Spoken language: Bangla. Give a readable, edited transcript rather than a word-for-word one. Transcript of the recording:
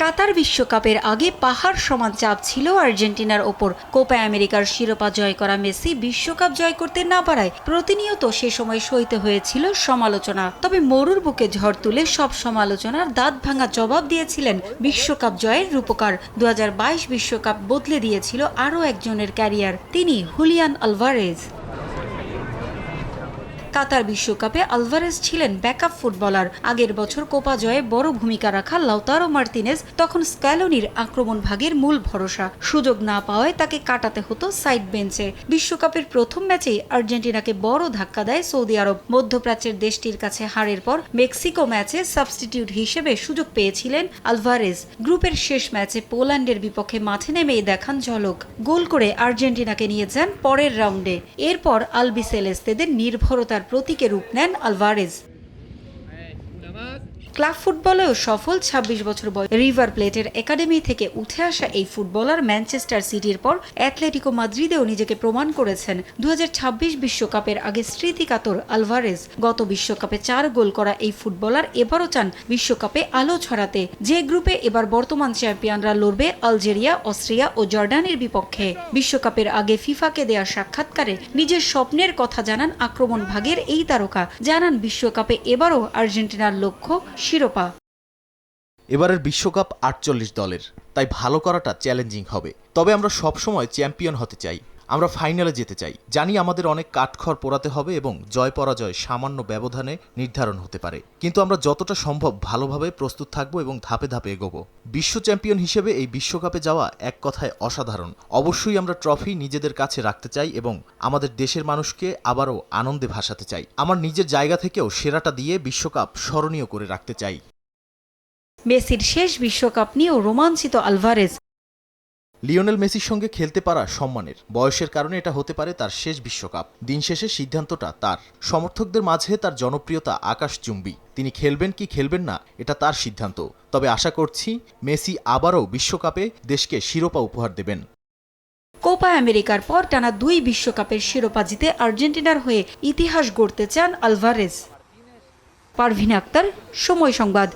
কাতার বিশ্বকাপের আগে পাহাড় সমান চাপ ছিল আর্জেন্টিনার ওপর। কোপা আমেরিকার শিরোপা জয় করা মেসি বিশ্বকাপ জয় করতে না পারায় প্রতিনিয়ত সে সময় সইতে হয়েছিল সমালোচনা। তবে মরুর বুকে ঝড় তুলে সব সমালোচনার দাঁত ভাঙা জবাব দিয়েছিলেন বিশ্বকাপ জয়ের রূপকার। 2022 বিশ্বকাপ বদলে দিয়েছিল আরও একজনের ক্যারিয়ার, তিনি হুলিয়ান আলভারেজ। কাতার বিশ্বকাপে আলভারেজ ছিলেন ব্যাকআপ ফুটবলার। আগের বছর কোপা জয়ে বড় ভূমিকা রাখা লাউতারো মার্তিনেজ তখন স্ক্যালোনির আক্রমণ ভাগের মূল ভরসা। সুযোগ না পাওয়ায় তাকে কাটাতে হতো সাইড বেঞ্চে। বিশ্বকাপের প্রথম ম্যাচেই আর্জেন্টিনাকে বড় ধাক্কা দেয় সৌদি আরব। মধ্যপ্রাচ্যের দেশটির কাছে হারের পর মেক্সিকো ম্যাচে সাবস্টিটিউট হিসেবে সুযোগ পেয়েছিলেন আলভারেজ। গ্রুপের শেষ ম্যাচে পোল্যান্ডের বিপক্ষে মাঠে নেমেই দেখান ঝলক। গোল করে আর্জেন্টিনাকে নিয়ে যান পরের রাউন্ডে। এরপর আলবিসেলেস্তেদের নির্ভরতার প্রতীকে রূপ নেন আলভারেজ। ক্লাব ফুটবলেও সফল 26 বছর বয়স রিভার প্লেটের একাডেমি থেকে উঠে আসা এই ফুটবলার ম্যানচেস্টার সিটির পর অ্যাটলেটিকো মাদ্রিদেও নিজেকে প্রমাণ করেছেন। 2026 বিশ্বকাপের আগে স্মৃতিকাতর আলভারেজ। গত বিশ্বকাপে 4 গোল করা এই ফুটবলার এবারও চান বিশ্বকাপে আলো ছড়াতে। যে গ্রুপে এবার বর্তমান চ্যাম্পিয়নরা লড়বে আলজেরিয়া, অস্ট্রিয়া ও জর্ডানের বিপক্ষে। বিশ্বকাপের আগে ফিফাকে দেয়া সাক্ষাৎকারে নিজের স্বপ্নের কথা জানান আক্রমণ ভাগের এই তারকা। জানান বিশ্বকাপে এবারও আর্জেন্টিনার লক্ষ্য শিরোপা। এবারের বিশ্বকাপ 48 দলের, তাই ভালো করাটা চ্যালেঞ্জিং হবে। তবে আমরা সবসময় চ্যাম্পিয়ন হতে চাই, আমরা ফাইনালে যেতে চাই। জানি আমাদের অনেক কাঠখড় পোড়াতে হবে এবং জয় পরাজয় সামান্য ব্যবধানে নির্ধারণ হতে পারে, কিন্তু আমরা যতটা সম্ভব ভালোভাবে প্রস্তুত থাকব এবং ধাপে ধাপে এগোবো। বিশ্ব চ্যাম্পিয়ন হিসেবে এই বিশ্বকাপে যাওয়া এক কথায় অসাধারণ। অবশ্যই আমরা ট্রফি নিজেদের কাছে রাখতে চাই এবং আমাদের দেশের মানুষকে আবারও আনন্দে ভাসাতে চাই। আমার নিজের জায়গা থেকেও সেরাটা দিয়ে বিশ্বকাপ স্মরণীয় করে রাখতে চাই। মেসির শেষ বিশ্বকাপ নিয়েও রোমাঞ্চিত আলভারেজ। লিওনেল মেসির সঙ্গে খেলতে পারা সম্মানের। বয়সের কারণে এটা হতে পারে তার শেষ বিশ্বকাপ। দিন শেষে সিদ্ধান্তটা তার। সমর্থকদের মাঝে তার জনপ্রিয়তা আকাশচুম্বী। তিনি খেলবেন কি খেলবেন না এটা তার সিদ্ধান্ত। তবে আশা করছি মেসি আবারও বিশ্বকাপে দেশকে শিরোপা উপহার দেবেন। কোপা আমেরিকার পর টানা 2 বিশ্বকাপের শিরোপা জিতে আর্জেন্টিনার হয়ে ইতিহাস গড়তে চান আলভারেজ। পারভিন আক্তার, সময় সংবাদ।